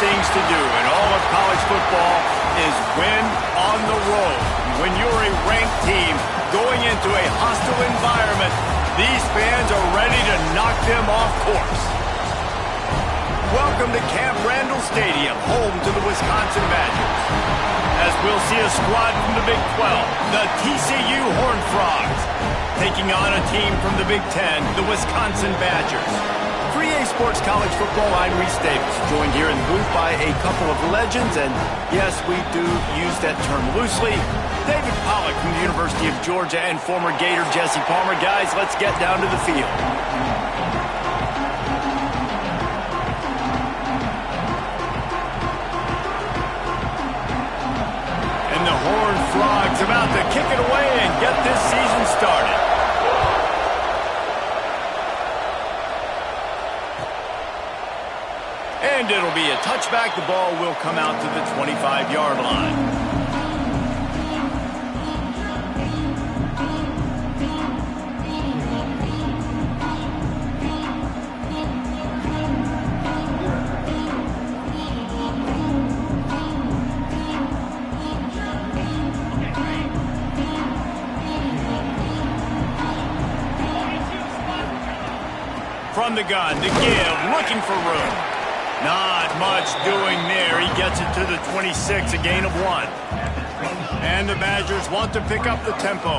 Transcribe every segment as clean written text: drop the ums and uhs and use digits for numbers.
things to do in all of college football is win on the road. When you're a ranked team going into a hostile environment, these fans are ready to knock them off course. Welcome to Camp Randall Stadium, home to the Wisconsin Badgers. As we'll see a squad from the Big 12, the TCU Horned Frogs, taking on a team from the Big 10, the Wisconsin Badgers. For EA Sports College Football, I'm Reese Davis, joined here in the booth by a couple of legends, and yes, we do use that term loosely. David Pollack from the University of Georgia and former Gator Jesse Palmer. Guys, let's get down to the field. And the Horned Frogs about to kick it away and get this season started. And it'll be a touchback. The ball will come out to the 25-yard line. From the gun, to give, looking for room. Not much doing there. He gets it to the 26, a gain of 1. And the Badgers want to pick up the tempo.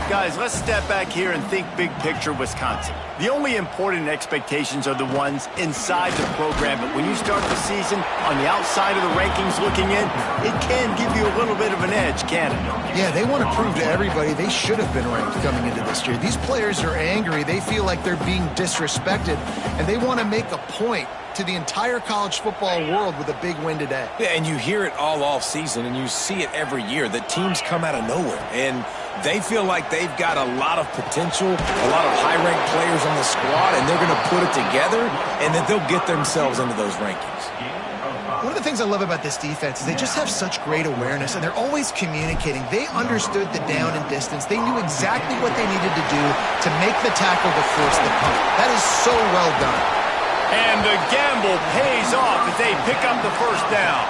Guys, let's step back here and think big picture Wisconsin. The only important expectations are the ones inside the program, but when you start the season on the outside of the rankings looking in, it can give you a little bit of an edge, can't it? Yeah, they want to prove to everybody they should have been ranked coming into this year. These players are angry. They feel like they're being disrespected, and they want to make a point to the entire college football world with a big win today. Yeah, and you hear it all off season, and you see it every year. The teams come out of nowhere, and they feel like they've got a lot of potential, a lot of high-ranked players on the squad, and they're going to put it together, and then they'll get themselves into those rankings. One of the things I love about this defense is they just have such great awareness, and they're always communicating. They understood the down and distance. They knew exactly what they needed to do to make the tackle to force the punt. That is so well done. And the gamble pays off as they pick up the first down.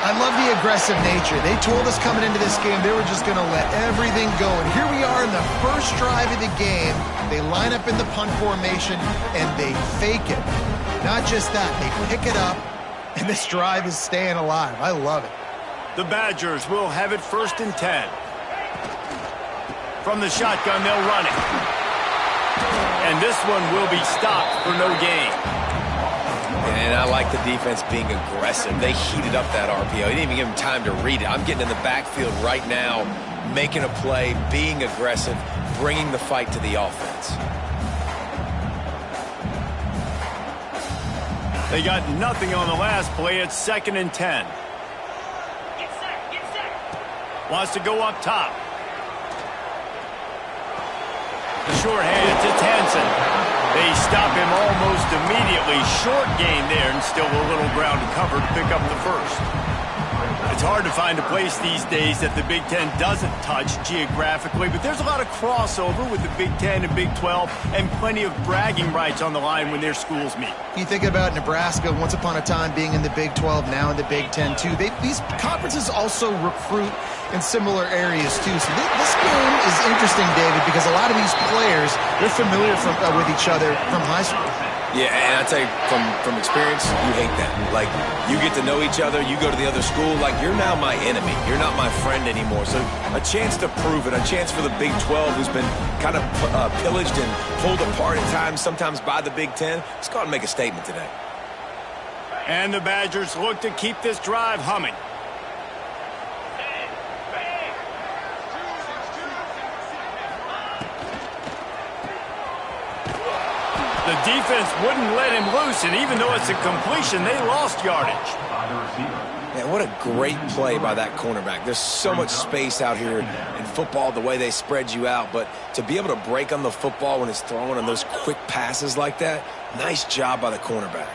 I love the aggressive nature. They told us coming into this game they were just going to let everything go. And here we are in the first drive of the game. They line up in the punt formation, and they fake it. Not just that, they pick it up, and this drive is staying alive. I love it. The Badgers will have it 1st and 10. From the shotgun, they'll run it. And this one will be stopped for no gain. And I like the defense being aggressive. They heated up that RPO. They didn't even give him time to read it. I'm getting in the backfield right now, making a play, being aggressive, bringing the fight to the offense. They got nothing on the last play. It's 2nd and 10. Get set. Wants to go up top. The short hands, it's Hansen. They stop him almost immediately. Short gain there, and still a little ground to cover to pick up the first. It's hard to find a place these days that the Big Ten doesn't touch geographically, but there's a lot of crossover with the Big Ten and Big 12, and plenty of bragging rights on the line when their schools meet. You think about Nebraska, once upon a time being in the Big 12, now in the Big 10 too. These conferences also recruit in similar areas too. So this game is interesting, David, because a lot of these players, they're familiar with each other from high school. Yeah, and I tell you, from experience, you hate that. Like, you get to know each other, you go to the other school, like, you're now my enemy. You're not my friend anymore. So a chance to prove it, a chance for the Big 12, who's been kind of pillaged and pulled apart at times, sometimes by the Big 10. Let's go out and make a statement today. And the Badgers look to keep this drive humming. The defense wouldn't let him loose, and even though it's a completion, they lost yardage. Man, what a great play by that cornerback. There's so much space out here in football, the way they spread you out, but to be able to break on the football when it's thrown on those quick passes like that, nice job by the cornerback.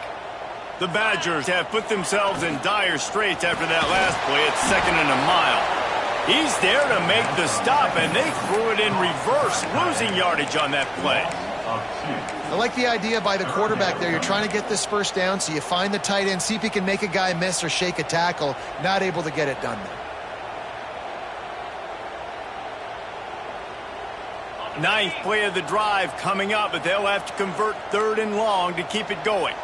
The Badgers have put themselves in dire straits after that last play. It's 2nd and a mile. He's there to make the stop, and they threw it in reverse, losing yardage on that play. I like the idea by the quarterback there. You're trying to get this first down, so you find the tight end, see if he can make a guy miss or shake a tackle. Not able to get it done there. Ninth play of the drive coming up, but they'll have to convert 3rd and long to keep it going.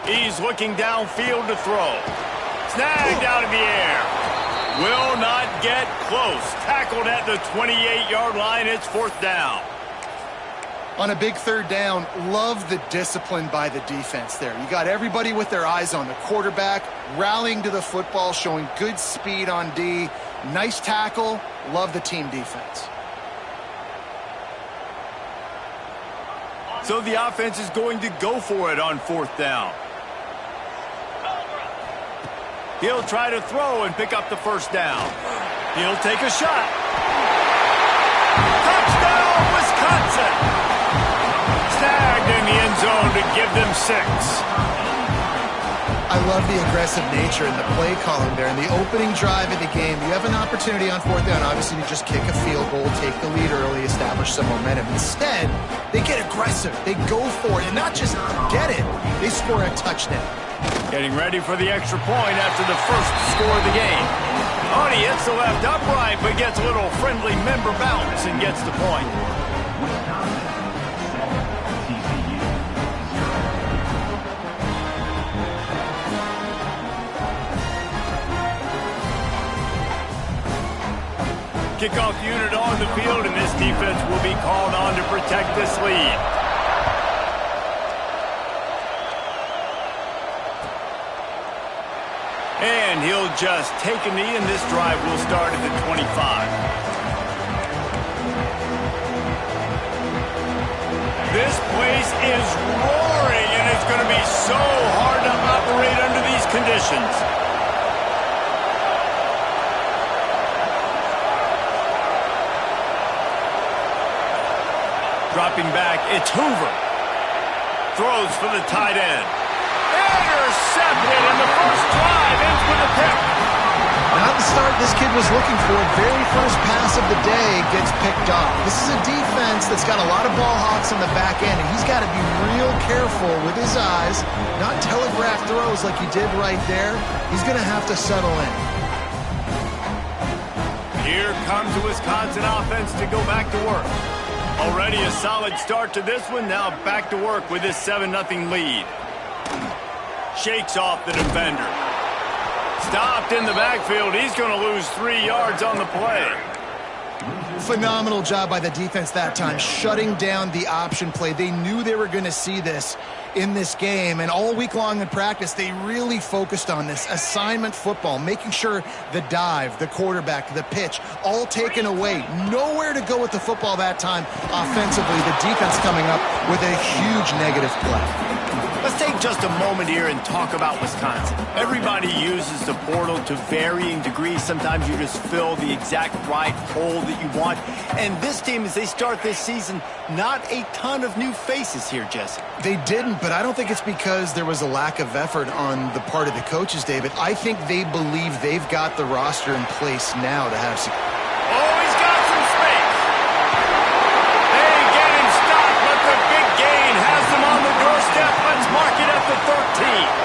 He's looking downfield to throw. Snagged out of the air. Will not get close. Tackled at the 28-yard line. It's 4th down. On a big 3rd down, love the discipline by the defense there. You got everybody with their eyes on the quarterback, rallying to the football, showing good speed on D. Nice tackle. Love the team defense. So the offense is going to go for it on 4th down. He'll try to throw and pick up the 1st down. He'll take a shot. Touchdown, Wisconsin! Snagged in the end zone to give them 6. I love the aggressive nature in the play calling there. In the opening drive of the game, you have an opportunity on 4th down, obviously, to just kick a field goal, take the lead early, establish some momentum. Instead, they get aggressive. They go for it, and not just get it, they score a touchdown. Getting ready for the extra point after the first score of the game. Oh, he hits the left upright, but gets a little friendly member bounce and gets the point. Kickoff unit on the field, and this defense will be called on to protect this lead. And he'll just take a knee, and this drive will start at the 25. This place is roaring, and it's going to be so hard to operate under these conditions. Dropping back, it's Hoover. Throws for the tight end. Intercepted, and the first drive ends with a pick. Not the start this kid was looking for. Very first pass of the day gets picked off. This is a defense that's got a lot of ball hawks on the back end, and he's got to be real careful with his eyes, not telegraph throws like he did right there. He's going to have to settle in. Here comes the Wisconsin offense to go back to work. Already a solid start to this one. Now back to work with this 7-0 lead. Shakes off the defender. Stopped in the backfield. He's going to lose 3 yards on the play. Phenomenal job by the defense that time, shutting down the option play. They knew they were going to see this in this game, and all week long in practice, they really focused on this assignment football, making sure the dive, the quarterback, the pitch, all taken away. Nowhere to go with the football that time offensively. The defense coming up with a huge negative play. Let's take just a moment here and talk about Wisconsin. Everybody uses the portal to varying degrees. Sometimes you just fill the exact right hole that you want. And this team, as they start this season, not a ton of new faces here, Jesse. They didn't, but I don't think it's because there was a lack of effort on the part of the coaches, David. I think they believe they've got the roster in place now to have success. Oh, he's got some space. They get him stopped, but the big gain has them on the doorstep. Let's mark it at the 13.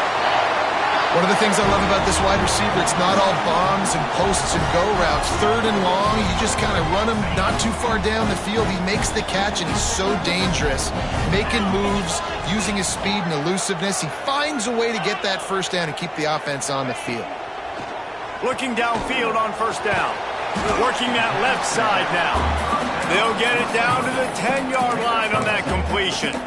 One of the things I love about this wide receiver, it's not all bombs and posts and go routes. 3rd and long, you just kind of run him not too far down the field. He makes the catch, and he's so dangerous. Making moves, using his speed and elusiveness. He finds a way to get that first down and keep the offense on the field. Looking downfield on 1st down. Working that left side now. They'll get it down to the 10-yard line on that completion.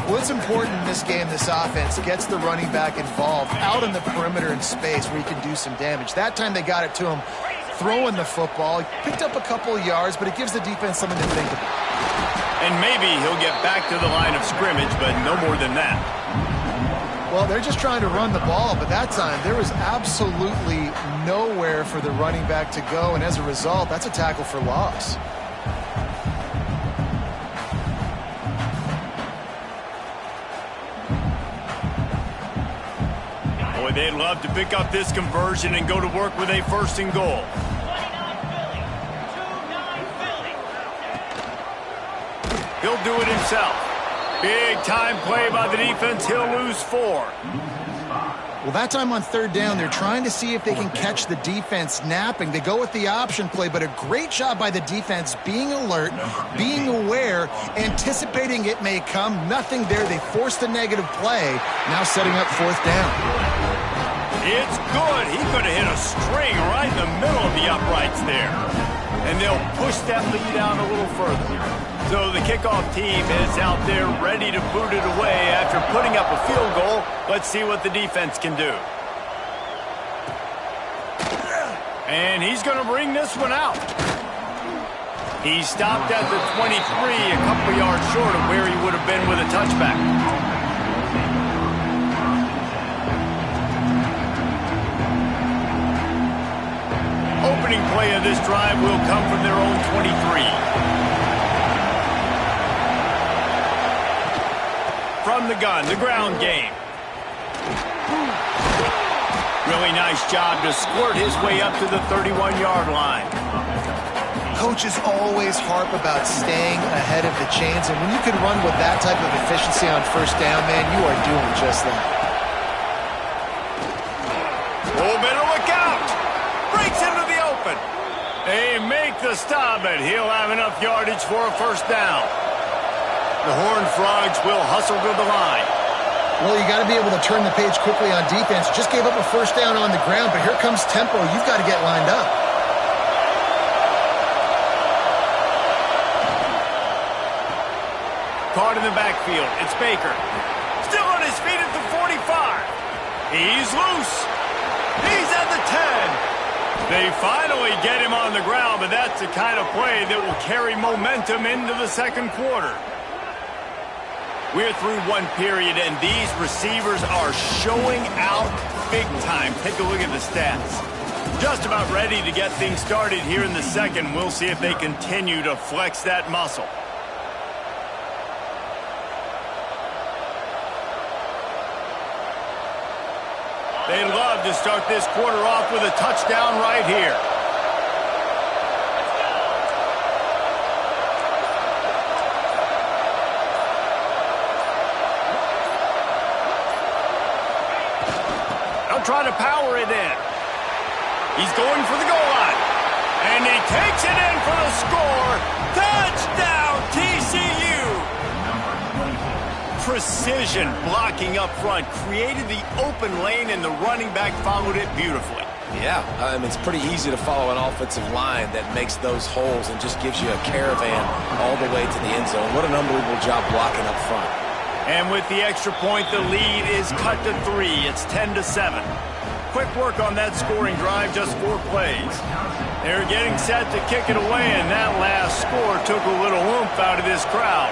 Well, it's important in this game, this offense gets the running back involved out in the perimeter in space where he can do some damage. That time they got it to him throwing the football. He picked up a couple of yards, but it gives the defense something to think about. And maybe he'll get back to the line of scrimmage, but no more than that. Well, they're just trying to run the ball, but that time there was absolutely nowhere for the running back to go, and as a result, that's a tackle for loss. Boy, they'd love to pick up this conversion and go to work with a first and goal. 29 Philly. 2-9 Philly. He'll do it himself. Big time play by the defense. He'll lose 4. Well, that time on third down, they're trying to see if they can catch the defense napping. They go with the option play, but a great job by the defense being alert, being aware, anticipating it may come. Nothing there. They forced the negative play, now setting up fourth down. It's good. He could have hit a string right in the middle of the uprights there. And they'll push that lead out a little further. So the kickoff team is out there ready to boot it away after putting up a field goal. Let's see what the defense can do. And he's going to bring this one out. He stopped at the 23, a couple yards short of where he would have been with a touchback. Opening play of this drive will come from their own 23. From the gun, the ground game. Really nice job to squirt his way up to the 31-yard line. Coaches always harp about staying ahead of the chains, and when you can run with that type of efficiency on first down, man, you are doing just that. Oh, better look out! Breaks into the open. They make the stop, but he'll have enough yardage for a first down. The Horned Frogs will hustle to the line. Well, you got to be able to turn the page quickly on defense. Just gave up a first down on the ground, but here comes tempo. You've got to get lined up. Caught in the backfield. It's Baker. Still on his feet at the 45. He's loose. He's at the 10. They finally get him on the ground, but that's the kind of play that will carry momentum into the second quarter. We're through one period, and these receivers are showing out big time. Take a look at the stats. Just about ready to get things started here in the second. We'll see if they continue to flex that muscle. They love to start this quarter off with a touchdown right here. Try to power it in. He's going for the goal line. And he takes it in for the score. Touchdown, TCU! Precision blocking up front. Created the open lane, and the running back followed it beautifully. Yeah, it's pretty easy to follow an offensive line that makes those holes and just gives you a caravan all the way to the end zone. What an unbelievable job blocking up front. And with the extra point, the lead is cut to 3. It's 10-7. Quick work on that scoring drive, just 4 plays. They're getting set to kick it away, and that last score took a little oomph out of this crowd.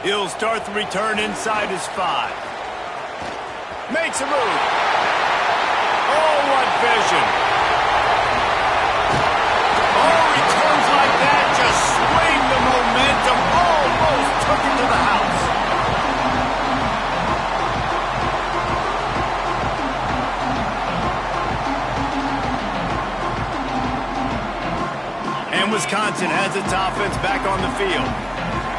He'll start the return inside his 5. Makes a move. Oh, what vision. Returns like that just swing the momentum, almost took it to the house. And Wisconsin has its offense back on the field.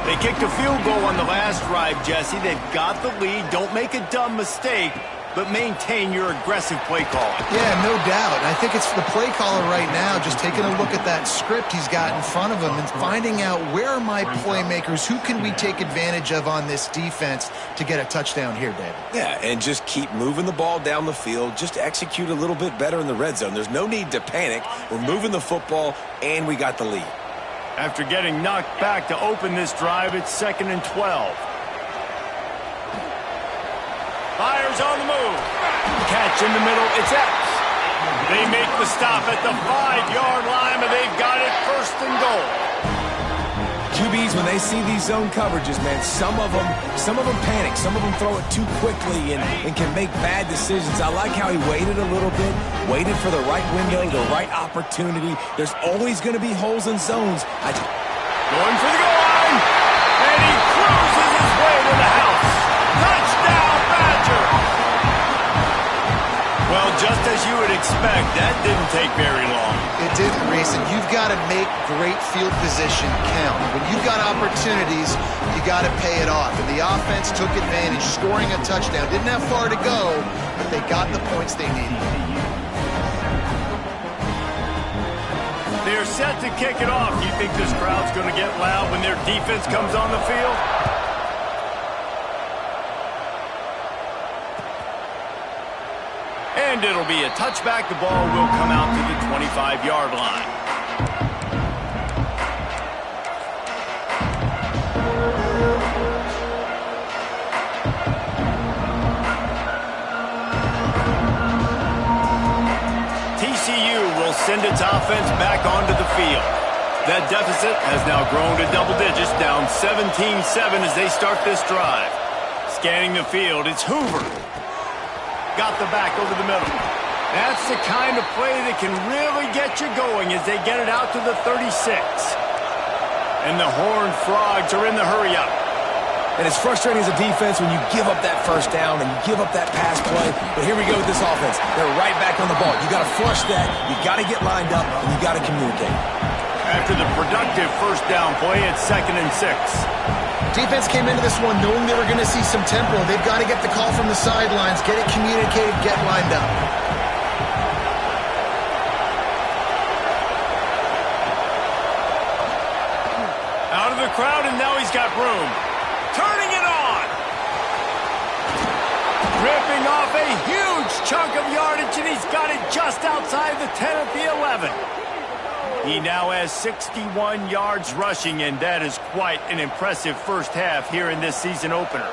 They kicked a field goal on the last drive, Jesse. They've got the lead. Don't make a dumb mistake, but maintain your aggressive play calling. Yeah, no doubt. I think it's the play caller right now just taking a look at that script he's got in front of him and finding out where are my playmakers, who can we take advantage of on this defense to get a touchdown here, David. Yeah, and just keep moving the ball down the field. Just execute a little bit better in the red zone. There's no need to panic. We're moving the football, and we got the lead. After getting knocked back to open this drive, it's 2nd and 12. Fires on the move. Catch in the middle. It's X. They make the stop at the 5-yard line, but they've got it 1st and goal. QBs, when they see these zone coverages, man, some of them panic. Some of them throw it too quickly and can make bad decisions. I like how he waited a little bit, waited for the right window, the right opportunity. There's always going to be holes in zones. Going for the goal line, and he cruises his way to the house. just as you would expect, that didn't take very long. It didn't, Reese, and you've got to make great field position count. When you've got opportunities, you got to pay it off. And the offense took advantage, scoring a touchdown. Didn't have far to go, but they got the points they needed. They're set to kick it off. Do you think this crowd's going to get loud when their defense comes on the field? And it'll be a touchback. The ball will come out to the 25-yard line. TCU will send its offense back onto the field. That deficit has now grown to double digits, down 17-7 as they start this drive. Scanning the field, it's Hoover. Got the back over the middle. That's the kind of play that can really get you going as they get it out to the 36. And the Horned Frogs are in the hurry-up. And it's frustrating as a defense when you give up that first down and you give up that pass play. But here we go with this offense. They're right back on the ball. You got to flush that. You got to get lined up, and you got to communicate. After the productive first down play, it's 2nd and 6. Defense came into this one knowing they were going to see some tempo. They've got to get the call from the sidelines, get it communicated, get lined up. Out of the crowd, and now he's got room. Turning it on. Ripping off a huge chunk of yardage, and he's got it just outside the 10 at the 11. He now has 61 yards rushing, and that is quite an impressive first half here in this season opener.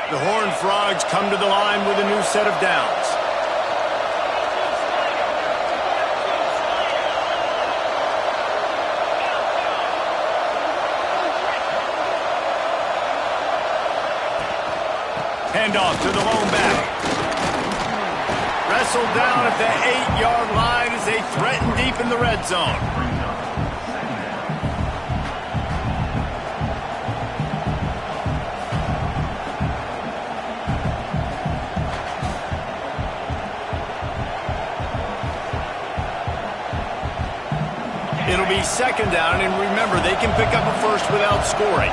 The Horned Frogs come to the line with a new set of downs. Handoff to the lone back. Wrestled down at the 8-yard line as they threaten deep in the red zone. It'll be 2nd down, and remember, they can pick up a first without scoring.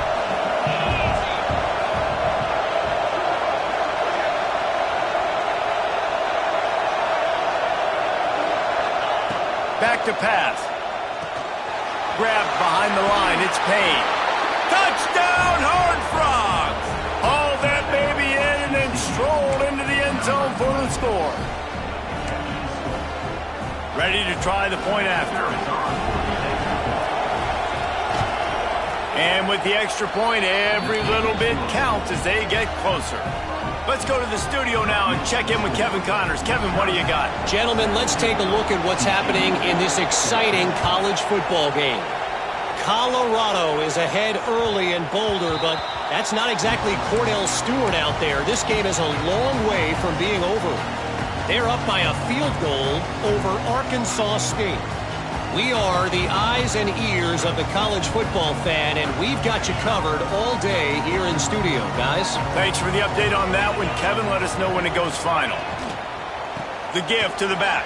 Back to pass. Grabbed behind the line. It's Payne. Touchdown, Horned Frogs! Hauled that baby in and then strolled into the end zone for the score. Ready to try the point after. And with the extra point, every little bit counts as they get closer. Let's go to the studio now and check in with Kevin Connors. Kevin, what do you got? Gentlemen, let's take a look at what's happening in this exciting college football game. Colorado is ahead early in Boulder, but that's not exactly Cordell Stewart out there. This game is a long way from being over. They're up by a field goal over Arkansas State. We are the eyes and ears of the college football fan, and we've got you covered all day here in studio, guys. Thanks for the update on that one, Kevin. Let us know when it goes final. The give to the back.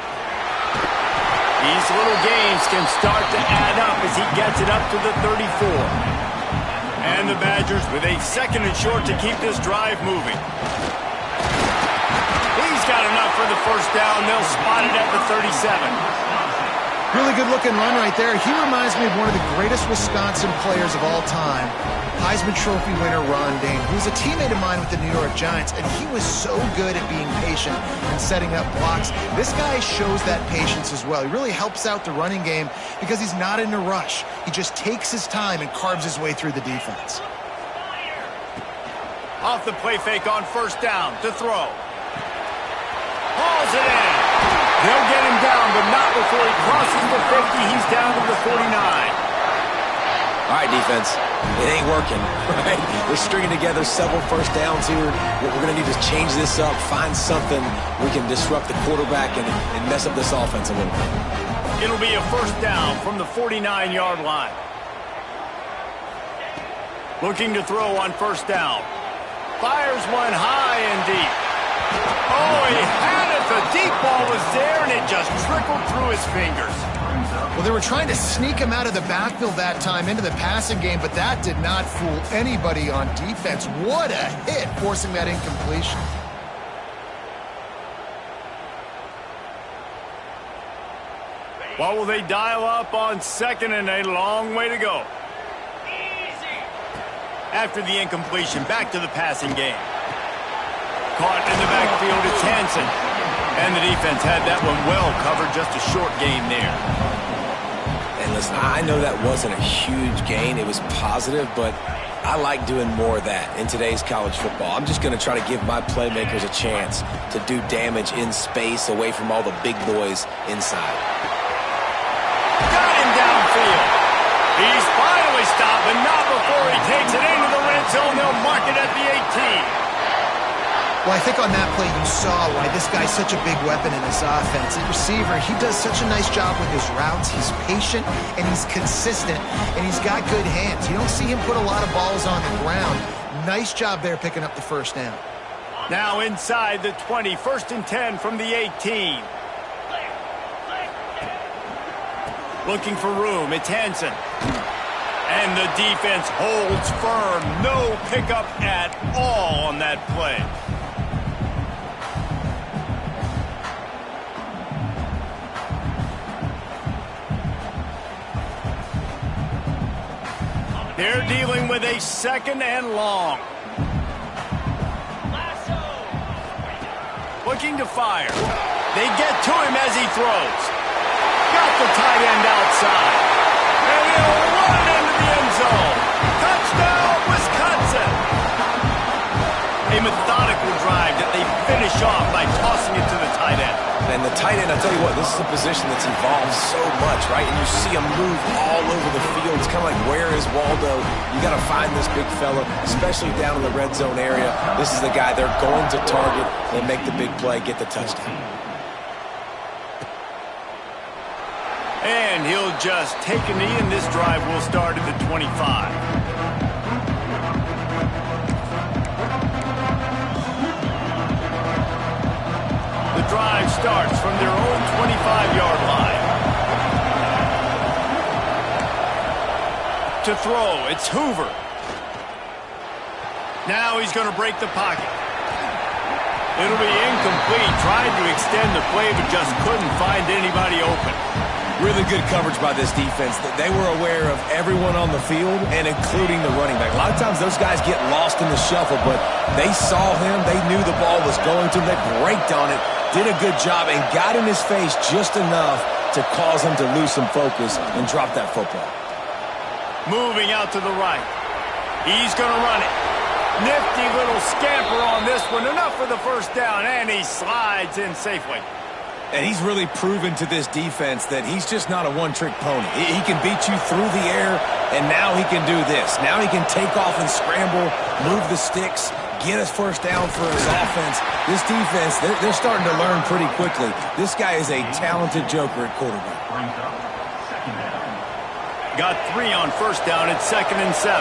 These little games can start to add up as he gets it up to the 34. And the Badgers with a 2nd and short to keep this drive moving. He's got enough for the first down. They'll spot it at the 37. Really good-looking run right there. He reminds me of one of the greatest Wisconsin players of all time, Heisman Trophy winner Ron Dayne, who was a teammate of mine with the New York Giants, and he was so good at being patient and setting up blocks. This guy shows that patience as well. He really helps out the running game because he's not in a rush. He just takes his time and carves his way through the defense. Off the play fake on first down to throw. Hauls it in. They'll get him down, but not before he crosses the 50. He's down to the 49. All right, defense. It ain't working, right? We're stringing together several first downs here. What we're going to need is change this up, find something we can disrupt the quarterback and mess up this offense a little bit. It'll be a first down from the 49-yard line. Looking to throw on first down. Fires one high and deep. Oh, he had it, the The deep ball was there, and it just trickled through his fingers. Well, they were trying to sneak him out of the backfield that time into the passing game, but that did not fool anybody on defense. What a hit, forcing that incompletion. What will they dial up on second and a long way to go? After the incompletion, back to the passing game. Caught in the backfield, it's Hansen. And the defense had that one well covered, just a short gain there. And listen, I know that wasn't a huge gain. It was positive, but I like doing more of that in today's college football. I'm just going to try to give my playmakers a chance to do damage in space away from all the big boys inside. Got him downfield. He's finally stopped, but not before he takes it into the red zone. They'll mark it at the 18. Well, I think on that play you saw why this guy's such a big weapon in this offense. The receiver, he does such a nice job with his routes. He's patient, and he's consistent, and he's got good hands. You don't see him put a lot of balls on the ground. Nice job there picking up the first down. Now inside the 20, 1st and 10 from the 18. Looking for room, it's Hansen. And the defense holds firm. No pickup at all on that play. They're dealing with a second and long. Looking to fire. They get to him as he throws. Got the tight end outside. And he'll run into the end zone. Touchdown, Wisconsin. A methodical drive that they finish off by tossing it to the tight end. And the tight end, I tell you what, this is a position that's evolved so much, right? And you see him move all over the field. It's kind of like, where is Waldo? You got to find this big fella, especially down in the red zone area. This is the guy they're going to target and make the big play, get the touchdown. And he'll just take a knee, and this drive will start at the 25. The drive starts from their own 25-yard line. To throw, it's Hoover. Now he's going to break the pocket. It'll be incomplete. Tried to extend the play, but just couldn't find anybody open. Really good coverage by this defense. They were aware of everyone on the field, and including the running back. A lot of times those guys get lost in the shuffle, but they saw him. They knew the ball was going to him. They braked on it, did a good job, and got in his face just enough to cause him to lose some focus and drop that football. Moving out to the right. He's going to run it. Nifty little scamper on this one. Enough for the first down, and he slides in safely. And he's really proven to this defense that he's just not a one-trick pony. He can beat you through the air, and now he can do this. Now he can take off and scramble, move the sticks, get his first down for his offense. This defense, they're starting to learn pretty quickly. This guy is a talented joker at quarterback. Got 3 on first down at 2nd and 7.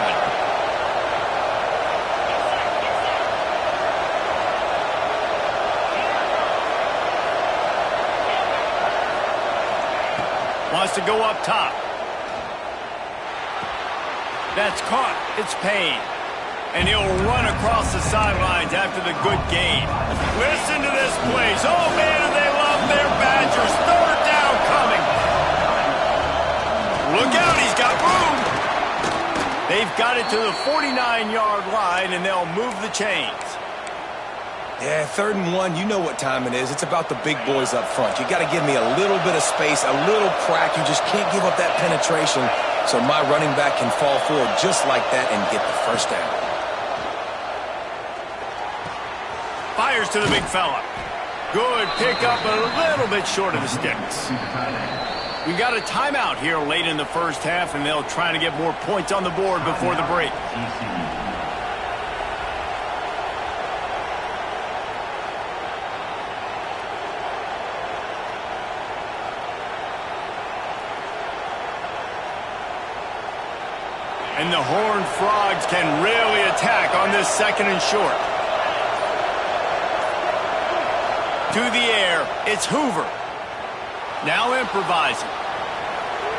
Wants to go up top. That's caught. It's Payne. And he'll run across the sidelines after the good gain. Listen to this place. Oh, man, do they love their Badgers. 3rd down coming. Look out, he's got room. They've got it to the 49-yard line, and they'll move the chains. Yeah, 3rd and 1, you know what time it is. It's about the big boys up front. You got to give me a little bit of space, a little crack. You just can't give up that penetration so my running back can fall forward just like that and get the first down. Fires to the big fella. Good pickup, a little bit short of the sticks. We got a timeout here late in the first half, and they'll try to get more points on the board before the break. And the Horned Frogs can really attack on this 2nd and short. To the air, it's Hoover. Now improvising.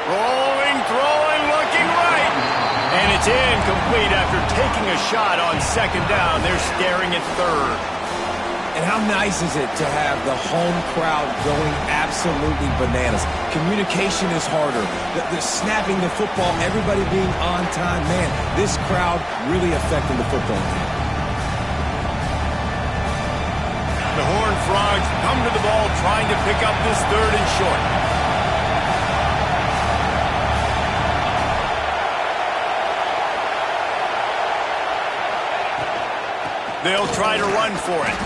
Rolling, throwing, looking right. And it's incomplete after taking a shot on second down. They're staring at third. And how nice is it to have the home crowd going absolutely bananas? Communication is harder. The snapping the football, everybody being on time. Man, this crowd really affecting the football game. The Horned Frogs come to the ball trying to pick up this third and short. They'll try to run for it.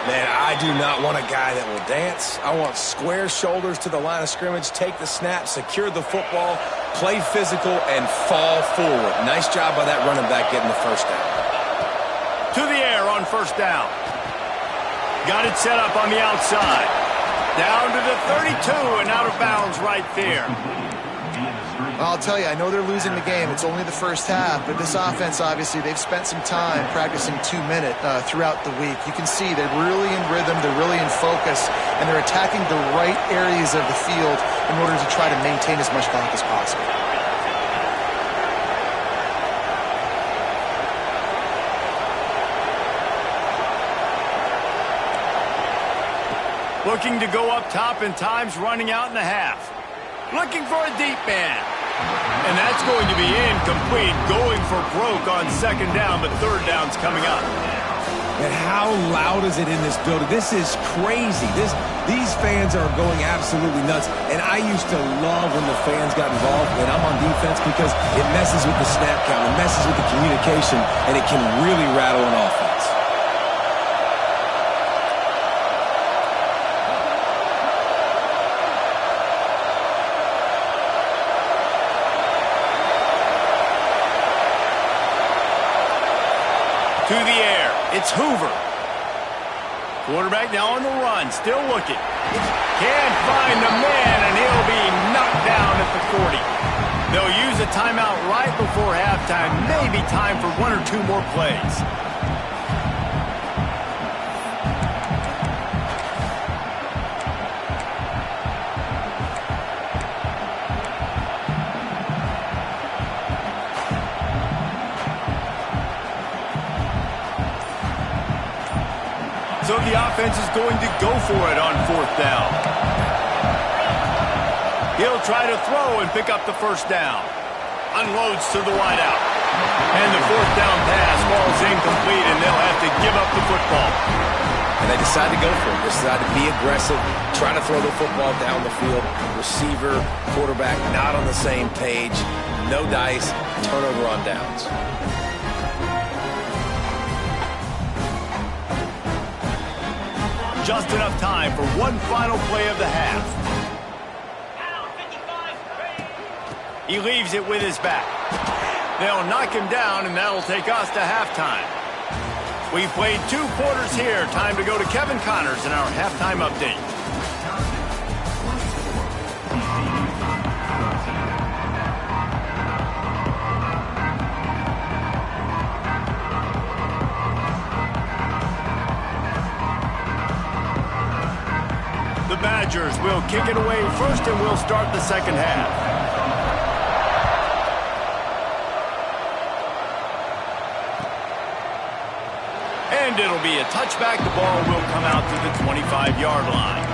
Man, I do not want a guy that will dance. I want square shoulders to the line of scrimmage, take the snap, secure the football, play physical, and fall forward. Nice job by that running back getting the first down. To the air on first down. Got it set up on the outside. Down to the 32 and out of bounds right there. I'll tell you, I know they're losing the game. It's only the first half, but this offense, obviously, they've spent some time practicing 2-minute throughout the week. You can see they're really in rhythm, they're really in focus, and they're attacking the right areas of the field in order to try to maintain as much clock as possible. Looking to go up top, and time's running out in the half. Looking for a deep man. And that's going to be incomplete, going for broke on second down, but third down's coming up. And how loud is it in this building? This is crazy. These fans are going absolutely nuts. And I used to love when the fans got involved when I'm on defense because it messes with the snap count, it messes with the communication, and it can really rattle an offense. To the air, it's Hoover. Quarterback now on the run, still looking. Can't find the man, and he'll be knocked down at the 40. They'll use a timeout right before halftime, maybe time for one or two more plays. So the offense is going to go for it on fourth down. He'll try to throw and pick up the first down. Unloads to the wideout. And the fourth down pass falls incomplete, and they'll have to give up the football. And they decide to go for it. They decide to be aggressive, try to throw the football down the field. Receiver, quarterback not on the same page. No dice, turnover on downs. Just enough time for one final play of the half. He leaves it with his back. They'll knock him down, and that'll take us to halftime. We've played 2 quarters here. Time to go to Kevin Connors in our halftime update. The Badgers will kick it away first, and we'll start the second half. And it'll be a touchback. The ball will come out to the 25-yard line.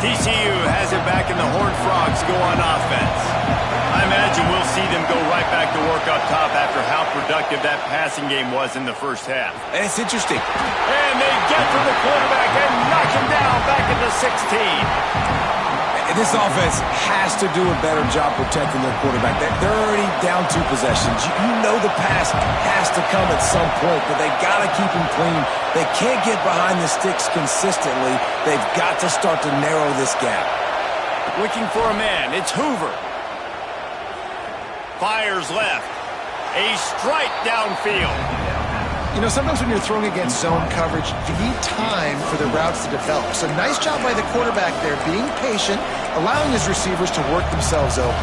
TCU has it back, and the Horned Frogs go on offense. I imagine we'll see them go right back to work up top after how productive that passing game was in the first half. And it's interesting. And they get to the quarterback and knock him down back at the 16. And this offense has to do a better job protecting their quarterback. They're already down 2 possessions. You know the pass has to come at some point, but they got to keep him clean. They can't get behind the sticks consistently. They've got to start to narrow this gap. Looking for a man. It's Hoover. Fires left. A strike downfield. You know, sometimes when you're throwing against zone coverage, you need time for the routes to develop. So nice job by the quarterback there, being patient, allowing his receivers to work themselves open.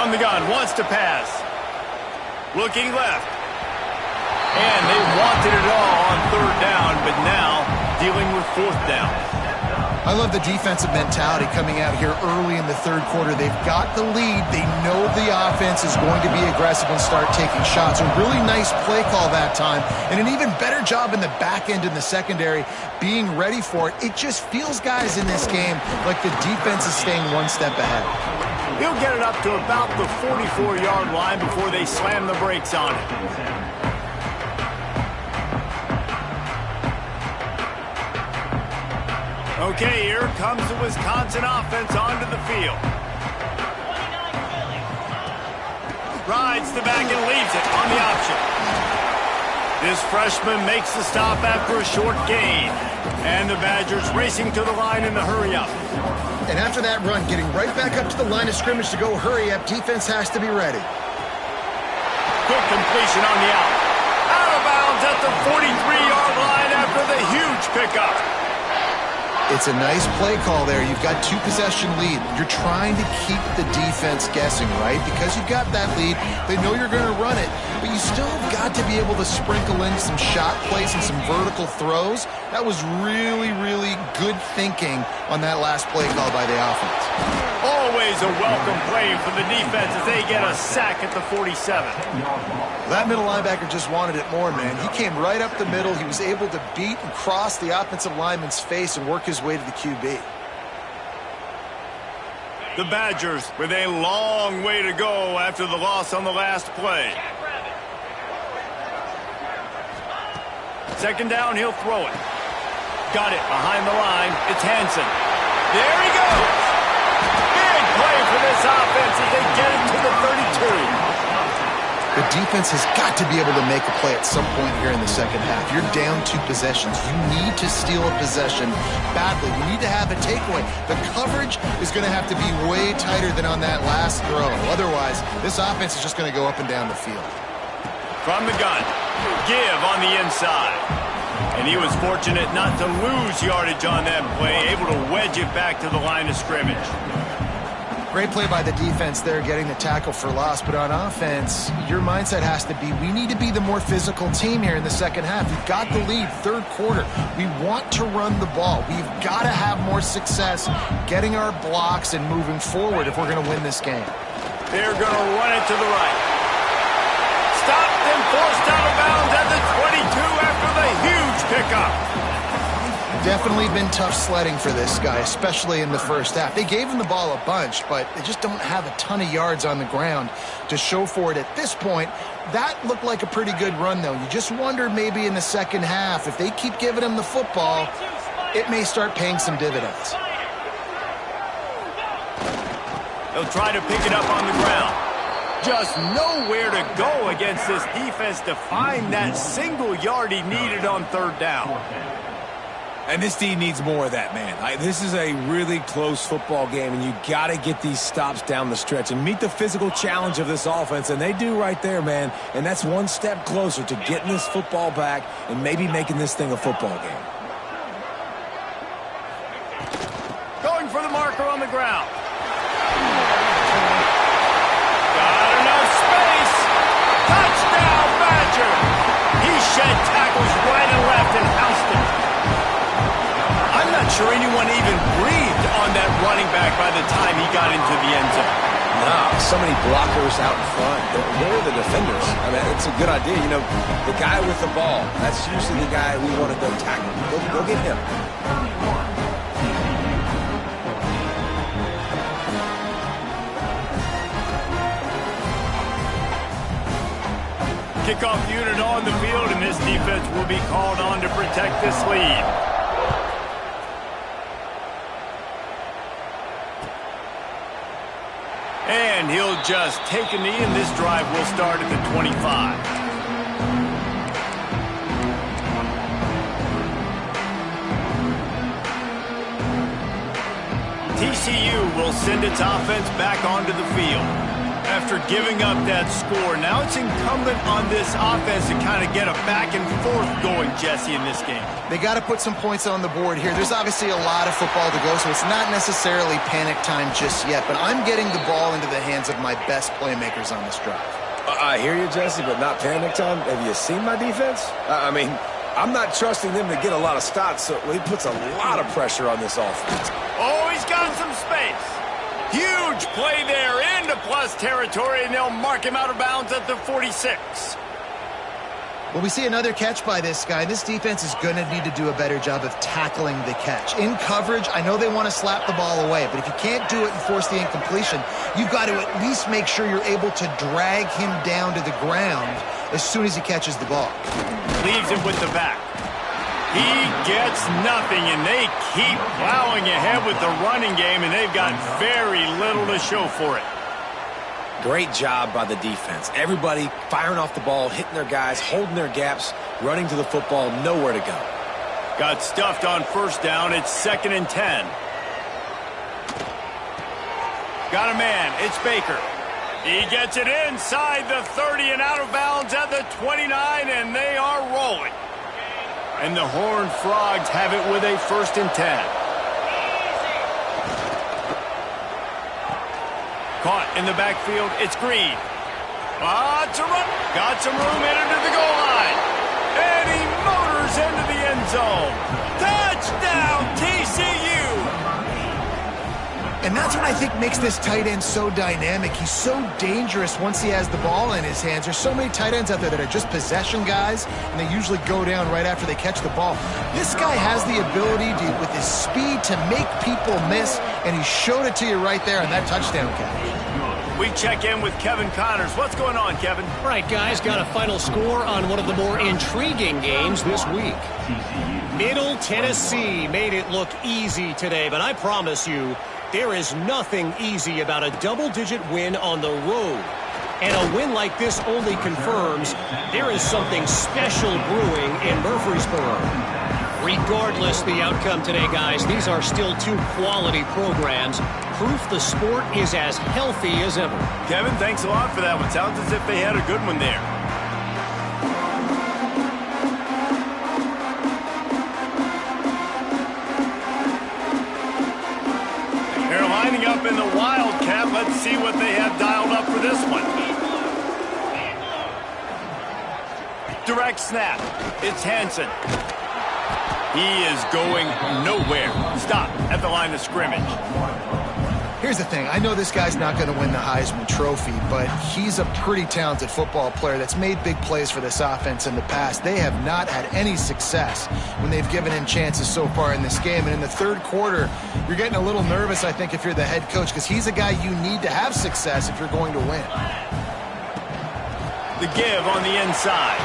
From the gun, wants to pass. Looking left. And they wanted it all on third down, but now dealing with fourth down. I love the defensive mentality coming out here early in the third quarter. They've got the lead. They know the offense is going to be aggressive and start taking shots. A really nice play call that time, and an even better job in the back end in the secondary being ready for it. It just feels, guys, in this game like the defense is staying one step ahead. He'll get it up to about the 44-yard line before they slam the brakes on it. Okay, here comes the Wisconsin offense onto the field. Rides the back and leaves it on the option. This freshman makes the stop after a short gain. And the Badgers racing to the line in the hurry-up. And after that run, getting right back up to the line of scrimmage to go hurry-up, defense has to be ready. Good completion on the out. Out of bounds at the 43-yard line after the huge pickup. It's a nice play call there. You've got two-possession lead. You're trying to keep the defense guessing, right? Because you've got that lead, they know you're going to run it, but you still have got to be able to sprinkle in some shot plays and some vertical throws. That was really, really good thinking on that last play call by the offense. Always a welcome play for the defense as they get a sack at the 47. That middle linebacker just wanted it more, man. He came right up the middle. He was able to beat and cross the offensive lineman's face and work his way to the QB. The Badgers with a long way to go after the loss on the last play. Second down, he'll throw it. Got it behind the line. It's Hansen. There he goes. Big play for this offense as they get it to the 32. The defense has got to be able to make a play at some point here in the second half. You're down 2 possessions. You need to steal a possession badly. You need to have a takeaway. The coverage is going to have to be way tighter than on that last throw. Otherwise, this offense is just going to go up and down the field. From the gun, give on the inside. And he was fortunate not to lose yardage on that play, able to wedge it back to the line of scrimmage. Great play by the defense there, getting the tackle for loss. But on offense, your mindset has to be, we need to be the more physical team here in the second half. We've got the lead, third quarter. We want to run the ball. We've got to have more success getting our blocks and moving forward if we're going to win this game. They're going to run it to the right. Stopped and forced out of bounds at the 22 after the huge pickup. Definitely been tough sledding for this guy, especially in the first half. They gave him the ball a bunch, but they just don't have a ton of yards on the ground to show for it at this point. That looked like a pretty good run, though. You just wonder maybe in the second half, if they keep giving him the football, it may start paying some dividends. They'll try to pick it up on the ground. Just nowhere to go against this defense to find that single yard he needed on third down. And this D needs more of that, man. This is a really close football game, and you got to get these stops down the stretch and meet the physical challenge of this offense, and they do right there, man. And that's one step closer to getting this football back and maybe making this thing a football game. Going for the marker on the ground. Got enough space. Touchdown, Badger. He shed tackles right and left and housed it. I'm not sure anyone even breathed on that running back by the time he got into the end zone. Nah, so many blockers out in front. Where are the defenders? I mean, it's a good idea. You know, the guy with the ball, that's usually the guy we want to go tackle. Go get him. Kickoff unit on the field, and this defense will be called on to protect this lead. And he'll just take a knee, and this drive will start at the 25. TCU will send its offense back onto the field After giving up that score, now it's incumbent on this offense to kind of get a back and forth going, Jesse, in this game. They got to put some points on the board here. There's obviously a lot of football to go, so it's not necessarily panic time just yet, but I'm getting the ball into the hands of my best playmakers on this drive. I hear you, Jesse, but not panic time. Have you seen my defense? I mean, I'm not trusting them to get a lot of stops, so he puts a lot of pressure on this offense. Oh, he's got some space. Huge play there into plus territory, and they'll mark him out of bounds at the 46. Well, we see another catch by this guy. This defense is going to need to do a better job of tackling the catch. In coverage, I know they want to slap the ball away, but if you can't do it and force the incompletion, you've got to at least make sure you're able to drag him down to the ground as soon as he catches the ball. Leaves it with the back. He gets nothing, and they keep plowing ahead with the running game, and they've got very little to show for it. Great job by the defense. Everybody firing off the ball, hitting their guys, holding their gaps, running to the football, nowhere to go. Got stuffed on first down. It's 2nd and 10. Got a man. It's Baker. He gets it inside the 30 and out of bounds at the 29, and they are rolling. And the Horned Frogs have it with a 1st and 10. Caught in the backfield. It's Green. Lots of run. Got some room headed to the goal line. And he motors into the end zone. Touchdown, TCU! And that's what I think makes this tight end so dynamic. He's so dangerous once he has the ball in his hands. There's so many tight ends out there that are just possession guys, and they usually go down right after they catch the ball. This guy has the ability to, with his speed, to make people miss, and he showed it to you right there on that touchdown catch. We check in with Kevin Connors. What's going on, Kevin? All right, guys, got a final score on one of the more intriguing games this week. Middle Tennessee made it look easy today, but I promise you, there is nothing easy about a double-digit win on the road. And a win like this only confirms there is something special brewing in Murfreesboro. Regardless the outcome today, guys, these are still two quality programs. Proof the sport is as healthy as ever. Kevin, thanks a lot for that one. Sounds as if they had a good one there. They're lining up in the Wildcat. Let's see what they have dialed up for this one. Direct snap. It's Hansen. He is going nowhere. Stop at the line of scrimmage. Here's the thing. I know this guy's not going to win the Heisman Trophy, but he's a pretty talented football player that's made big plays for this offense in the past. They have not had any success when they've given him chances so far in this game. And in the third quarter, you're getting a little nervous, I think, if you're the head coach, because he's a guy you need to have success if you're going to win. The give on the inside.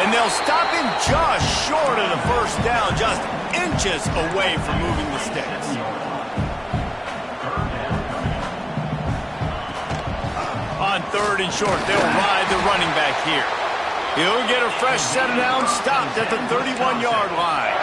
And they'll stop him just short of the first down, just inches away from moving the sticks. On 3rd and short, they'll ride the running back here. He'll get a fresh set of downs, stopped at the 31-yard line.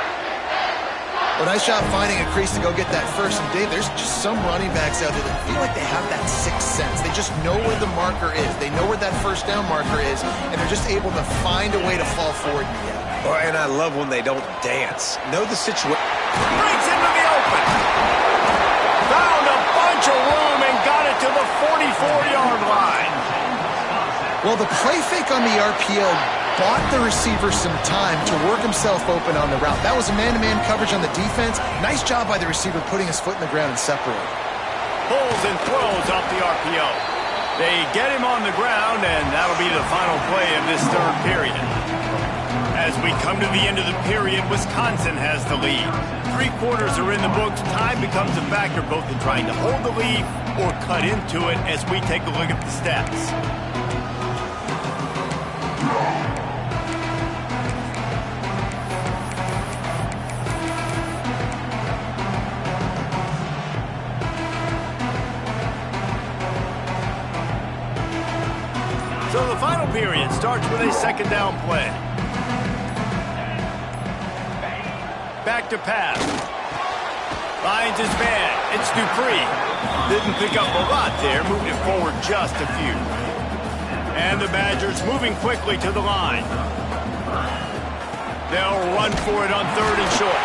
Well, nice job finding a crease to go get that first. And Dave, there's just some running backs out there that feel like they have that sixth sense. They just know where the marker is. They know where that first down marker is, and they're just able to find a way to fall forward and get it. Oh, and I love when they don't dance. Know the situation. Breaks into the open. Found a bunch of room and got it to the 44-yard line. Well, the play fake on the RPO bought the receiver some time to work himself open on the route. That was a man-to-man coverage on the defense. Nice job by the receiver putting his foot in the ground and separating. Pulls and throws off the RPO. They get him on the ground, and that'll be the final play of this third period. As we come to the end of the period, Wisconsin has the lead. 3 quarters are in the books. Time becomes a factor both in trying to hold the lead or cut into it as we take a look at the stats. So the final period starts with a second down play. Back to pass. Finds his man. It's Dupree. Didn't pick up a lot there, moving it forward just a few. And the Badgers moving quickly to the line. They'll run for it on 3rd and short.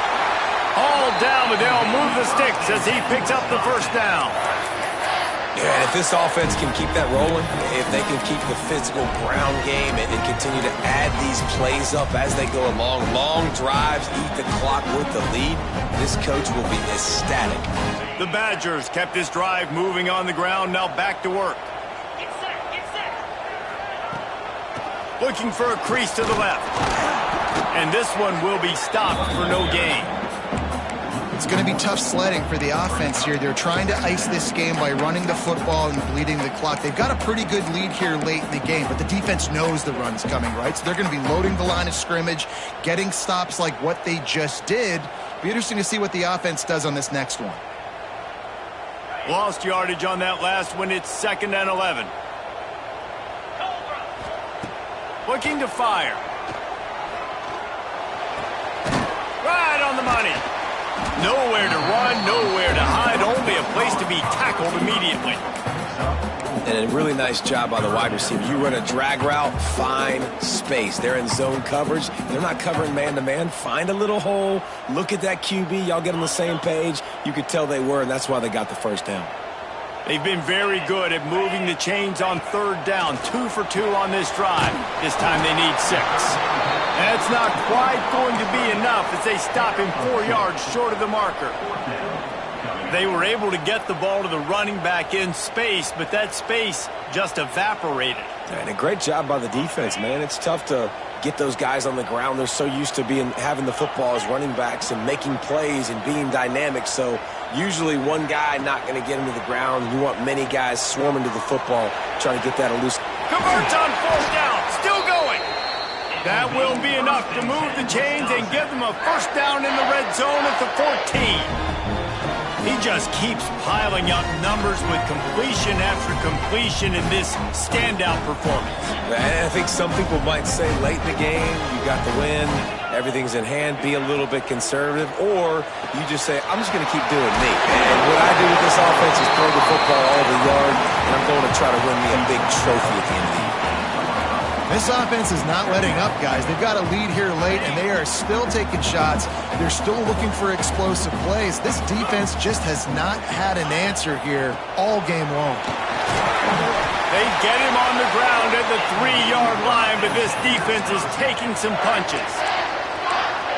All down, but they'll move the sticks as he picks up the first down. Yeah, and if this offense can keep that rolling, if they can keep the physical ground game and continue to add these plays up as they go along, long drives, eat the clock with the lead, this coach will be ecstatic. The Badgers kept this drive moving on the ground, now back to work. Get set, get set. Looking for a crease to the left. And this one will be stopped for no gain. It's going to be tough sledding for the offense here. They're trying to ice this game by running the football and bleeding the clock. They've got a pretty good lead here late in the game, but the defense knows the run's coming, right? So they're going to be loading the line of scrimmage, getting stops like what they just did. Be interesting to see what the offense does on this next one. Lost yardage on that last one. It's 2nd and 11. Looking to fire. Right on the money. Nowhere to run, nowhere to hide, only a place to be tackled immediately. And a really nice job by the wide receiver. You run a drag route, find space. They're in zone coverage. They're not covering man-to-man. Find a little hole. Look at that QB. Y'all get on the same page. You could tell they were, and that's why they got the first down. They've been very good at moving the chains on 3rd down. 2 for 2 on this drive. This time they need 6. That's not quite going to be enough as they stop him 4 yards short of the marker. They were able to get the ball to the running back in space, but that space just evaporated. And a great job by the defense, man. It's tough to get those guys on the ground. They're so used to having the football as running backs and making plays and being dynamic. So usually one guy not going to get into the ground. You want many guys swarming to the football, trying to get that loose. Converts on 4th down. Still going. That will be enough to move the chains and give them a first down in the red zone at the 14. He just keeps piling up numbers with completion after completion in this standout performance. And I think some people might say late in the game, you got the win, everything's in hand, be a little bit conservative, or you just say, I'm just going to keep doing me. And what I do with this offense is throw the football all over the yard, and I'm going to try to win me a big trophy at the end of the year. This offense is not letting up, guys. They've got a lead here late, and they are still taking shots. They're still looking for explosive plays. This defense just has not had an answer here all game long. They get him on the ground at the 3-yard line, but this defense is taking some punches.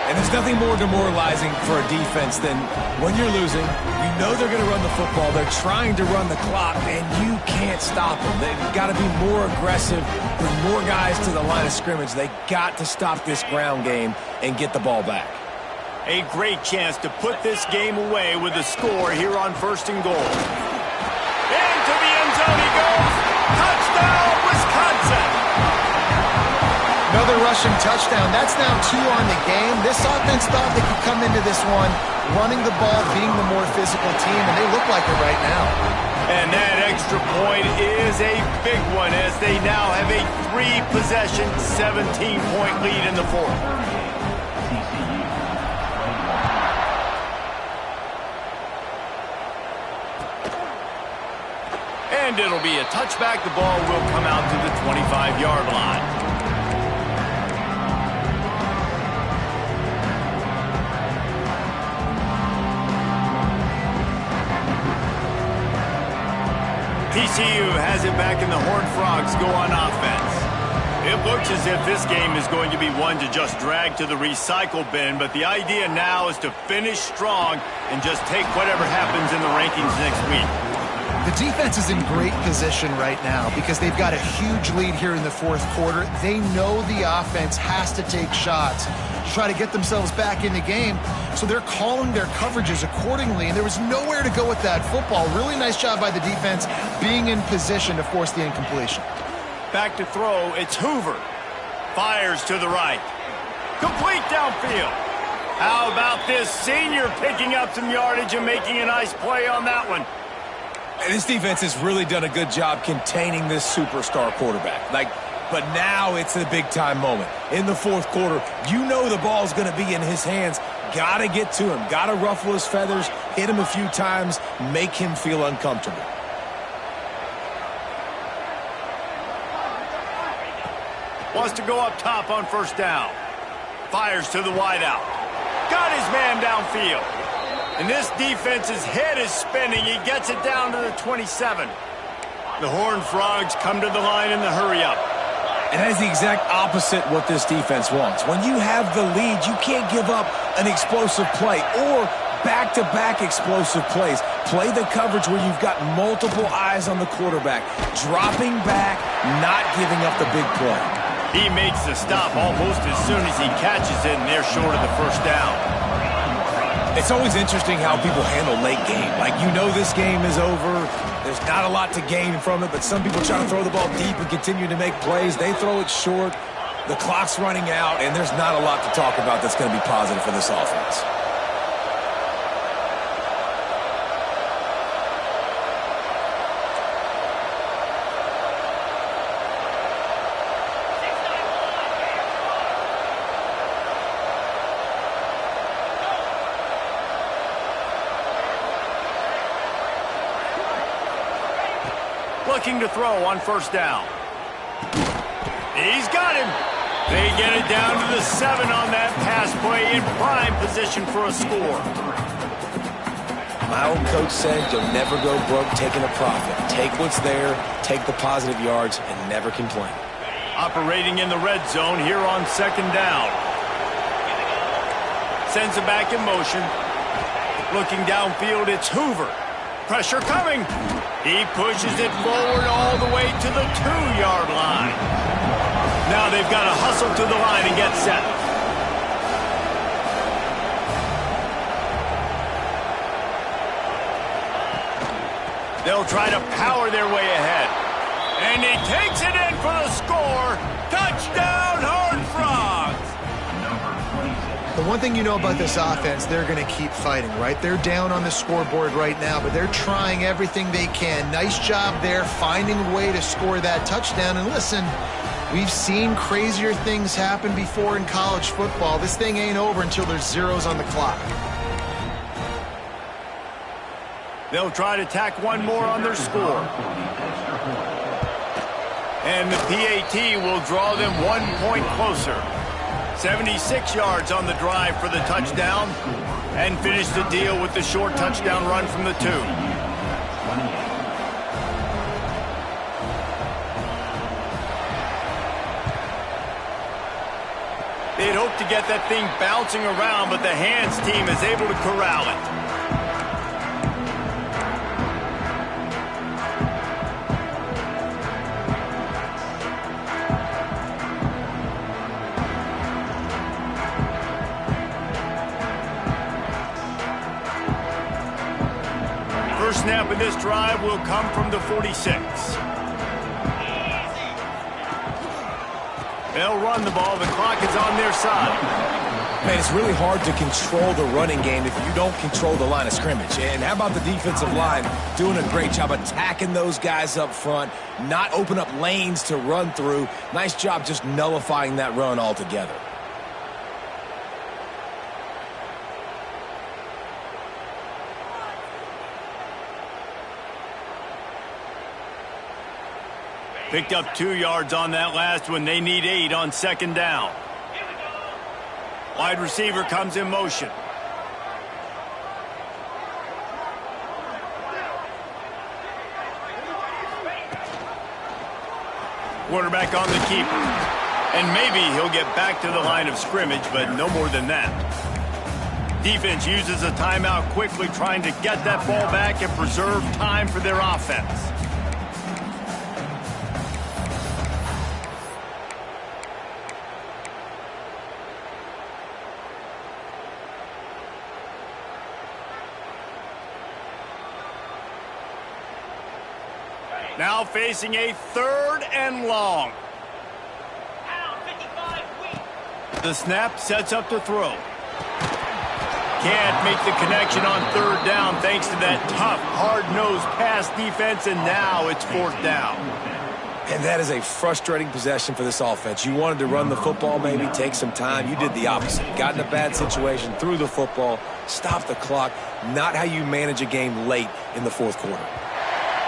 And there's nothing more demoralizing for a defense than when you're losing, you know they're going to run the football, they're trying to run the clock, and you can't stop them. They've got to be more aggressive, bring more guys to the line of scrimmage. They got to stop this ground game and get the ball back. A great chance to put this game away with a score here on 1st and goal. Into the end zone he goes. Touchdown, Wisconsin! Another rushing touchdown. That's now 2 on the game. This offense thought they could come into this one running the ball, being the more physical team, and they look like it right now. And that extra point is a big one as they now have a 3-possession, 17-point lead in the 4th. And it'll be a touchback. The ball will come out to the 25-yard line. TCU has it back, and the Horned Frogs go on offense. It looks as if this game is going to be one to just drag to the recycle bin, but the idea now is to finish strong and just take whatever happens in the rankings next week. The defense is in great position right now because they've got a huge lead here in the 4th quarter. They know the offense has to take shots to try to get themselves back in the game, so they're calling their coverages accordingly, and there was nowhere to go with that football. Really nice job by the defense being in position to force the incompletion. Back to throw, it's Hoover. Fires to the right. Complete downfield. How about this senior picking up some yardage and making a nice play on that one? This defense has really done a good job containing this superstar quarterback. But now it's a big-time moment. In the 4th quarter, you know the ball's going to be in his hands. got to get to him, got to ruffle his feathers, hit him a few times, make him feel uncomfortable. Wants to go up top on first down. Fires to the wideout. Got his man downfield. And this defense's head is spinning. He gets it down to the 27. The Horned Frogs come to the line in the hurry-up. And that is the exact opposite what this defense wants. When you have the lead, you can't give up an explosive play or back-to-back explosive plays. Play the coverage where you've got multiple eyes on the quarterback, dropping back, not giving up the big play. He makes the stop almost as soon as he catches it, and they're short of the first down. It's always interesting how people handle late game. Like, you know this game is over. There's not a lot to gain from it, but some people try to throw the ball deep and continue to make plays. They throw it short. The clock's running out, and there's not a lot to talk about that's going to be positive for this offense. Looking to throw on first down. He's got him. They get it down to the 7 on that pass play in prime position for a score. My old coach said you'll never go broke taking a profit. Take what's there, take the positive yards, and never complain. Operating in the red zone here on second down. Sends it back in motion. Looking downfield, it's Hoover. Pressure coming. He pushes it forward all the way to the 2-yard line. Now they've got to hustle to the line and get set. They'll try to power their way ahead. And he takes it in for the score. Touchdown, Horned Frogs! The one thing you know about this offense, they're going to keep fighting, right? They're down on the scoreboard right now, but they're trying everything they can. Nice job there, finding a way to score that touchdown. And listen, we've seen crazier things happen before in college football. This thing ain't over until there's zeros on the clock. They'll try to tack one more on their score. And the PAT will draw them 1 point closer. 76 yards on the drive for the touchdown, and finish the deal with the short touchdown run from the 2. They'd hoped to get that thing bouncing around, but the hands team is able to corral it. Snap of this drive will come from the 46. They'll run the ball. The clock is on their side. Man, it's really hard to control the running game if you don't control the line of scrimmage. And how about the defensive line doing a great job attacking those guys up front, not open up lanes to run through. Nice job just nullifying that run altogether. Picked up 2 yards on that last one. They need 8 on second down. Wide receiver comes in motion. Quarterback on the keeper. And maybe he'll get back to the line of scrimmage, but no more than that. Defense uses a timeout quickly, trying to get that ball back and preserve time for their offense. Now facing a 3rd and long. The snap sets up the throw. Can't make the connection on 3rd down thanks to that tough, hard-nosed pass defense, and now it's 4th down. And that is a frustrating possession for this offense. You wanted to run the football, maybe take some time. You did the opposite. Got in a bad situation, threw the football, stopped the clock. Not how you manage a game late in the fourth quarter.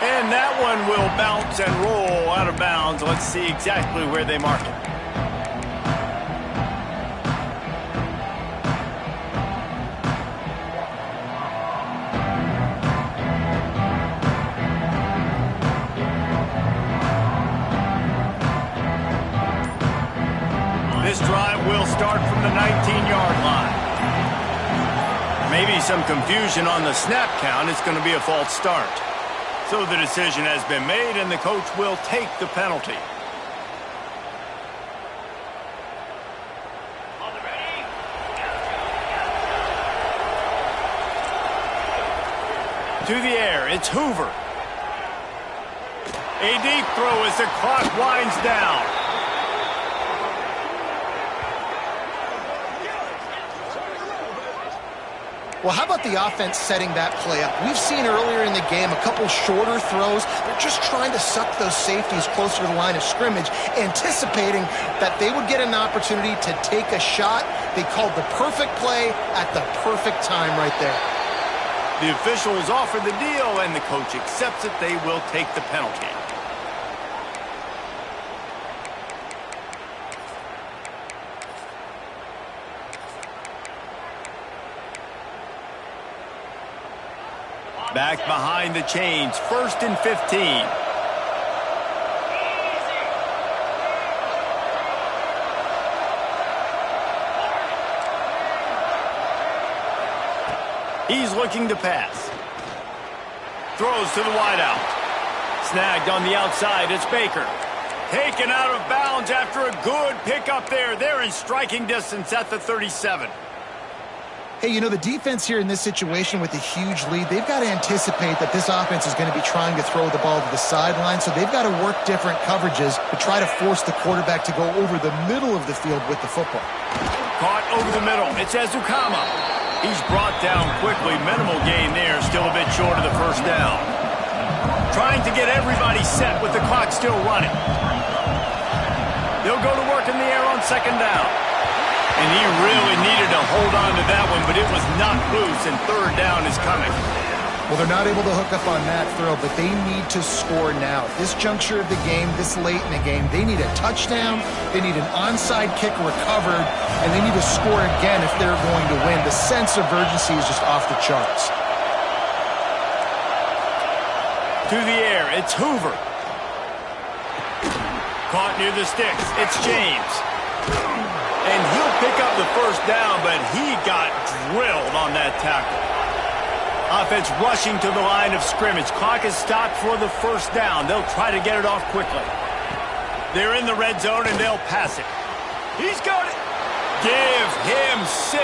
And that one will bounce and roll out of bounds. Let's see exactly where they mark it. This drive will start from the 19-yard line. Maybe some confusion on the snap count. It's going to be a false start. So the decision has been made, and the coach will take the penalty. To the air, it's Hoover. A deep throw as the clock winds down. Well, how about the offense setting that play up? We've seen earlier in the game a couple shorter throws. They're just trying to suck those safeties closer to the line of scrimmage, anticipating that they would get an opportunity to take a shot. They called the perfect play at the perfect time right there. The officials offer the deal, and the coach accepts it. They will take the penalty. Back behind the chains, 1st and 15. He's looking to pass. Throws to the wideout. Snagged on the outside, it's Baker. Taken out of bounds after a good pickup there. They're in striking distance at the 37. Hey, you know, the defense here in this situation with a huge lead, they've got to anticipate that this offense is going to be trying to throw the ball to the sideline, so they've got to work different coverages to try to force the quarterback to go over the middle of the field with the football. Caught over the middle. It's Ezukama. He's brought down quickly. Minimal gain there. Still a bit short of the first down. Trying to get everybody set with the clock still running. They'll go to work in the air on 2nd down. And he really needed to hold on to that one, but it was not loose, and 3rd down is coming. Well, they're not able to hook up on that throw, but they need to score now. At this juncture of the game, this late in the game, they need a touchdown, they need an onside kick recovered, and they need to score again if they're going to win. The sense of urgency is just off the charts. To the air, it's Hoover. Caught near the sticks, it's James. And he'll pick up the 1st down, but he got drilled on that tackle. Offense rushing to the line of scrimmage. Clock is stopped for the 1st down. They'll try to get it off quickly. They're in the red zone, and they'll pass it. He's got it. Give him 6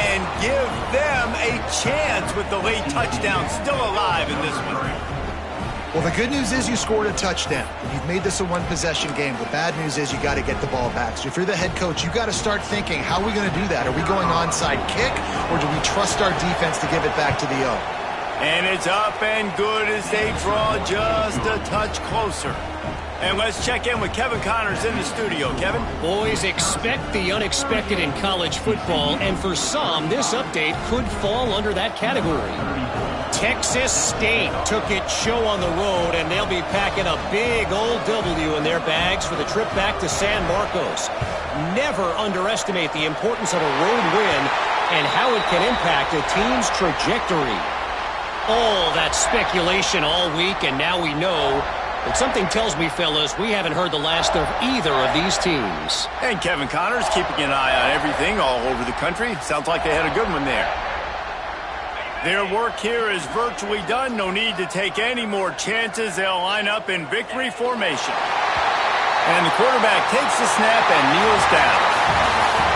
and give them a chance with the late touchdown still alive in this one. Well, the good news is you scored a touchdown. You've made this a one-possession game. The bad news is you got to get the ball back. So if you're the head coach, you got to start thinking, how are we going to do that? Are we going onside kick, or do we trust our defense to give it back to the O? And it's up and good as they draw just a touch closer. And let's check in with Kevin Connors in the studio. Kevin? Boys, expect the unexpected in college football, and for some, this update could fall under that category. Texas State took its show on the road, and they'll be packing a big old W in their bags for the trip back to San Marcos. Never underestimate the importance of a road win and how it can impact a team's trajectory. All that speculation all week, and now we know. But something tells me, fellas, we haven't heard the last of either of these teams. And Kevin Connors keeping an eye on everything all over the country. Sounds like they had a good one there. Their work here is virtually done. No need to take any more chances. They'll line up in victory formation. And the quarterback takes the snap and kneels down.